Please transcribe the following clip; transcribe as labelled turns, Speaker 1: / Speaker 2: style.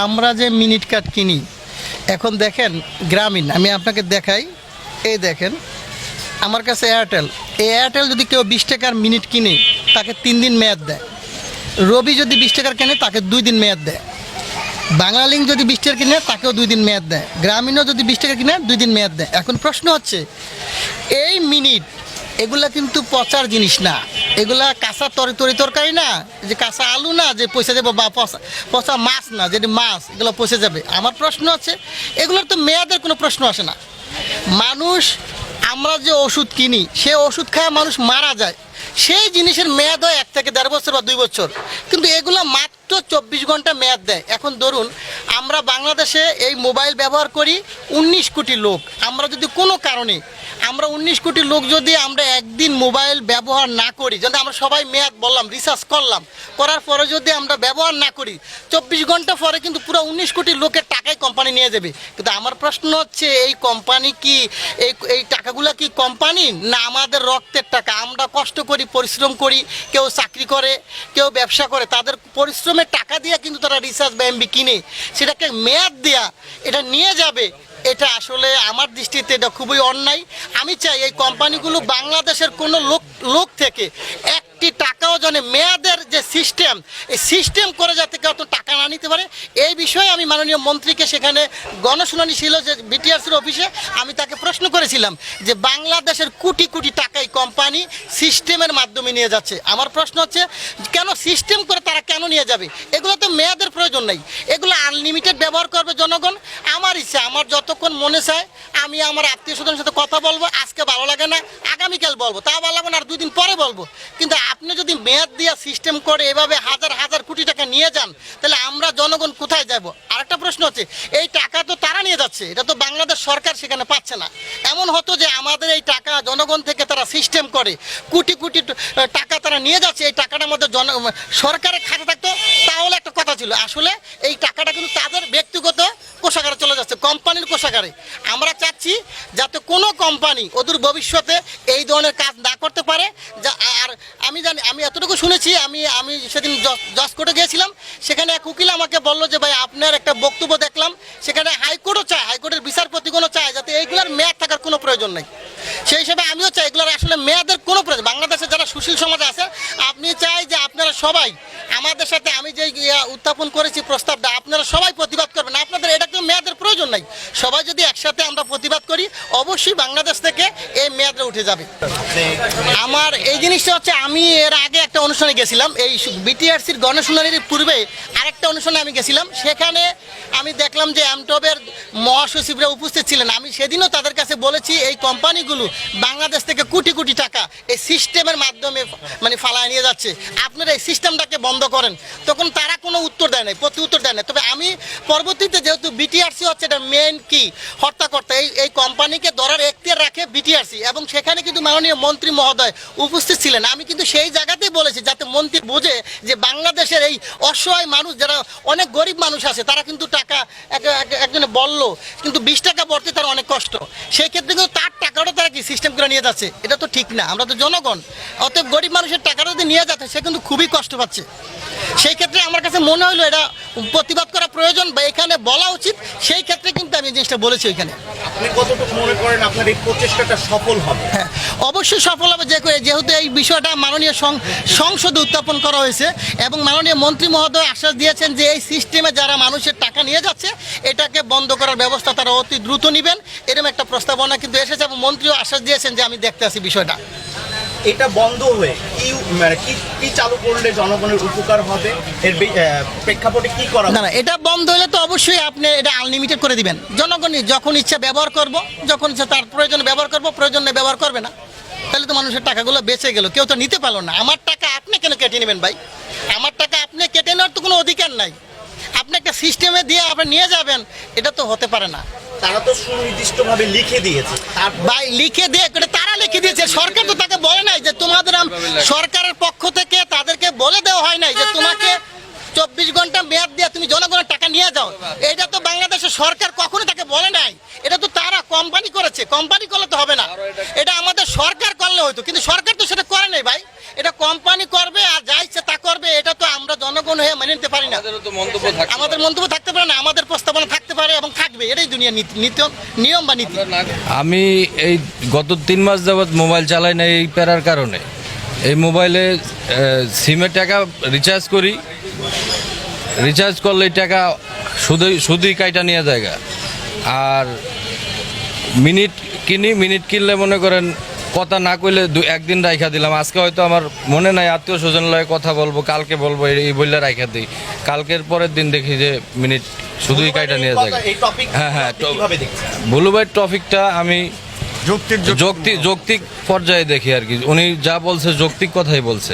Speaker 1: আমরা যে minute card কিনি এখন দেখেন গ্রামীণ, আমি আপনাকে দেখাই, এই দেখেন আমার কাছে এয়ারটেল, এই এয়ারটেল যদি কেউ 20 টাকার মিনিট কিনে তাকে 3 দিন মেয়াদ দেয়। রবি যদি 20 টাকার কেনে তাকে 2 দিন মেয়াদ দেয়। বাংলালিংক যদি 20 টাকার কিনে তাকেও 2 দিন মেয়াদ দেয়। গ্রামীণও যদি 20 টাকা কিনে 2 দিন মেয়াদ দেয়। এখন প্রশ্ন হচ্ছে এই মিনিট এগুলা কিন্তু পচার জিনিস না, এগুলা কাঁচা তরকারি না, যে কাঁচা আলু না যে পয়সা যাবে, বা পচা মাছ না যেটি মাছ এগুলো পচে যাবে। আমার প্রশ্ন হচ্ছে এগুলোর তো মেয়াদের কোনো প্রশ্ন আসে না। মানুষ, আমরা যে ওষুধ কিনি সে ওষুধ খায় মানুষ মারা যায়, সেই জিনিসের মেয়াদ হয় 1 থেকে 1.5 বছর বা 2 বছর, কিন্তু এগুলো মাত্র 24 ঘন্টা মেয়াদ দেয়। এখন ধরুন আমরা বাংলাদেশে এই মোবাইল ব্যবহার করি 19 কোটি লোক। আমরা যদি কোনো কারণে আমরা 19 কোটি লোক যদি আমরা একদিন মোবাইল ব্যবহার না করি, যদি আমরা সবাই মেয়াদ বললাম রিচার্জ করলাম, করার পরে যদি আমরা ব্যবহার না করি 24 ঘন্টা পরে কিন্তু পুরো 19 কোটি লোকের টাকাই কোম্পানি নিয়ে যাবে। কিন্তু আমার প্রশ্ন হচ্ছে এই কোম্পানি কি এই টাকাগুলো কি কোম্পানি না আমাদের রক্তের টাকা? আমরা কষ্ট করি, পরিশ্রম করি, কেউ চাকরি করে, কেউ ব্যবসা করে, তাদের পরিশ্রমের টাকা দিয়ে কিন্তু তারা রিচার্জ বা এমবি কিনে, সেটাকে মেয়াদ দেয়া এটা নিয়ে যাবে, এটা আসলে আমার দৃষ্টিতে এটা খুবই অন্যায়। আমি চাই এই কোম্পানিগুলো বাংলাদেশের কোনো লোক থেকে একটি টাকাও যেন মেয়াদের যে সিস্টেম, এই সিস্টেম করে যাতে কেউ টাকা না নিতে পারে, এই বিষয়ে আমি মাননীয় মন্ত্রীকে সেখানে গণশুনানি ছিল যে বিটিআরসির অফিসে, আমি তাকে প্রশ্ন করেছিলাম যে বাংলাদেশের কোটি কোটি টাকা এই কোম্পানি সিস্টেমের মাধ্যমে নিয়ে যাচ্ছে। আমার প্রশ্ন হচ্ছে কেন সিস্টেম করে তারা কেন নিয়ে যাবে? এগুলো তো মেয়াদের প্রয়োজন নেই, এগুলো আনলিমিটেড ব্যবহার করবে জনগণ। আমার ইচ্ছা, আমার যতক্ষণ মনে চায় আমি আমার আত্মীয় স্বজনের সাথে কথা বলবো, আজকে ভালো লাগে না আগামীকাল বলবো, তা ভালো লাগে না আর 2 দিন পরে বলবো। কিন্তু আপনি যদি মেয়াদ দিয়ে সিস্টেম করে এভাবে হাজার হাজার কোটি টাকা নিয়ে যান, তাহলে আমরা জনগণ কোথায় যাব? আরেকটা প্রশ্ন হচ্ছে এই টাকা তো তারা নিয়ে যাচ্ছে, এটা তো বাংলাদেশ সরকার সেখানে পাচ্ছে না। এমন হতো যে আমাদের এই টাকা জনগণ থেকে তারা সিস্টেম করে কোটি কোটি টাকা তারা নিয়ে যাচ্ছে, এই টাকাটার মধ্যে সরকারের খাতে থাকতো তাহলে একটা কথা ছিল। আসলে এই টাকাটা কিন্তু তাদের ব্যক্তিগত কোষাগারে চলে যাচ্ছে, কোম্পানির কোষাগারে। আমরা চাচ্ছি যাতে কোনো কোম্পানি অদূর ভবিষ্যতে এই ধরনের কাজ না করতে পারে। আর আমি জানি, আমি এতটুকু শুনেছি, আমি সেদিন জজ কোর্টে গিয়েছিলাম, সেখানে এক উকিল আমাকে বললো যে ভাই আপনার একটা বক্তব্য দেখলাম, সেখানে হাইকোর্টও চায়, হাইকোর্টের বিচারপতিগণও চায় যাতে এইগুলোর মেয়াদ থাকার কোনো প্রয়োজন নেই। সেই হিসাবে আমিও চাই এগুলোর আসলে মেয়াদের কোনো প্রয়োজন। বাংলাদেশে যারা সুশীল সমাজ আছে আপনি চাই যে আপনারা সবাই আমাদের সাথে, আমি যে উত্থাপন করেছি প্রস্তাবটা, আপনারা সবাই প্রতিবাদ করবেন। আপনাদের এটা কোনো মেয়াদের প্রয়োজন নাই, সবাই যদি একসাথে আমরা প্রতিবাদ করি অবশ্যই বাংলাদেশ থেকে এই মেয়াদটা উঠে যাবে। আমার এই জিনিসটা হচ্ছে, আমি এর আগে একটা অনুষ্ঠানে গেছিলাম, এই বিটিআরসির গণশুনানির পূর্বে আরেকটা অনুষ্ঠানে আমি গেছিলাম, সেখানে আমি দেখলাম যে অ্যামটবের মহাসচিবরা উপস্থিত ছিলেন। আমি সেদিনও তাদের কাছে বলেছি এই কোম্পানিগুলো বাংলাদেশ থেকে কোটি কোটি টাকা এই সিস্টেমের মাধ্যমে মানে ফালায় নিয়ে যাচ্ছে, আপনারা এই সিস্টেমটাকে বন্ধ করেন। তখন তারা কোনো উত্তর দেয় নাই, প্রতি উত্তর দেয় না। তবে আমি পরবর্তীতে যেহেতু বিটিআরসি হচ্ছে এটা মেন কি হর্তাকর্তা, এই কোম্পানিকে ধরার এখতিয়ার রাখে বিটিআরসি, এবং সেখানে কিন্তু মাননীয় মন্ত্রী মহোদয় উপস্থিত ছিলেন। আমি কিন্তু সেই জায়গাতেই বলেছি যাতে মন্ত্রী বোঝে যে বাংলাদেশের এই অসহায় মানুষ, যারা অনেক গরিব মানুষ আছে, তারা কিন্তু টাকা একজনে বললো কিন্তু 20 টাকা ভরতে তার অনেক কষ্ট, সেই ক্ষেত্রে কিন্তু তার টাকাটা তারা কি সিস্টেম করে নিয়ে যাচ্ছে, এটা তো ঠিক না। আমরা তো জনগণ, অতএব গরিব মানুষের টাকাটা যদি নিয়ে যাচ্ছে সে কিন্তু খুবই কষ্ট পাচ্ছে। সেই ক্ষেত্রে আমার কাছে মনে হলো এটা প্রতিবাদ করা প্রয়োজন বা এখানে বলা উচিত, সেই ক্ষেত্রে কিন্তু আমি জিনিসটা বলেছি। ওইখানে
Speaker 2: আপনি কতটুকু মনে করেন আপনার এই প্রচেষ্টাটা সফল হবে?
Speaker 1: হ্যাঁ, অবশ্যই সফল হবে, যেহেতু এই বিষয়টা মাননীয় সংসদে উত্থাপন করা হয়েছে এবং মাননীয় মন্ত্রী মহোদয় আশ্বাস দিয়েছেন যে এই সিস্টেমে যারা মানুষের টাকা নিয়ে যাচ্ছে এটাকে বন্ধ করার ব্যবস্থা তারা অতি দ্রুত নেবেন, এরকম একটা প্রস্তাবনা কিন্তু এসেছে এবং মন্ত্রীও আশ্বাস দিয়েছেন যে আমি দেখতে আসি বিষয়টা।
Speaker 2: এটা বন্ধ হয়ে কি চালু করলে জনগণের উপকার হবে, এর প্রেক্ষাপটে কি করা?
Speaker 1: না, এটা বন্ধ হলে তো অবশ্যই আপনি এটা আনলিমিটেড করে দিবেন, জনগণই যখন ইচ্ছা ব্যবহার করব, যখন ইচ্ছা তার প্রয়োজনে ব্যবহার করব, প্রয়োজনে ব্যবহার করবে না, তাহলে তো মানুষের টাকাগুলো বেঁচে গেল, কেউ তো নিতে পারলো না। আমার টাকা আপনি কেন কেটে নেবেন ভাই? আমার টাকা আপনি কেটে নেওয়ার তো কোনো অধিকার নাই, আপনি একটা সিস্টেমে দিয়ে আপনি নিয়ে যাবেন, এটা তো হতে পারে না।
Speaker 2: তারা তো সুনির্দিষ্টভাবে লিখে দিয়েছে,
Speaker 1: ভাই লিখে দিয়ে তারা লিখে দিয়েছে, সরকার তো তাকে বলে নাই যে তোমাদের, সরকারের পক্ষ থেকে তাদেরকে বলে দেওয়া হয় নাই যে তোমাকে 24 ঘন্টা মেয়াদ দিয়ে তুমি জনগণের টাকা নিয়ে যাও, এটা তো বাংলাদেশের সরকার কখনো তাকে বলে নাই। এটা তো তারা কোম্পানি করেছে, কোম্পানি করলে তো হবে না, এটা আমাদের সরকার করলে হয়তো, কিন্তু সরকার তো সেটা করে নাই ভাই, এটা কোম্পানি করবে আর যা ইচ্ছে তা করবে, এটা তো আমরা জনগণ হয়ে মেনে নিতে পারি না, আমাদের মন্তব্য থাকতে পারে। পারে না, আমাদের প্রস্তাবনা থাকতে পারে এবং থাকবে, এটাই দুনিয়ার নিয়ম বা নীতি।
Speaker 3: আমি এই গত 3 মাস যাবৎ মোবাইল চালাই না এই প্যারার কারণে। এই মোবাইলে সিমের টাকা রিচার্জ করি, রিচার্জ করলে এই টাকা শুধুই কাইটা নিয়ে জায়গা। আর মিনিট মিনিট কিনলে মনে করেন কথা না কইলে একদিন রাইখা দিলাম, আজকে হয়তো আমার মনে নাই আত্মীয় স্বজন লয়ে কথা বলবো, কালকে বলবো, এই বললে রাইখা দিই, কালকের পরের দিন দেখি যে মিনিট শুধুই কাইটা নিয়ে যায়। হ্যাঁ, ভুলু ভাই টপিকটা আমি যৌক্তিক পর্যায়ে দেখি আর কি, উনি যা বলছে যৌক্তিক কথাই বলছে।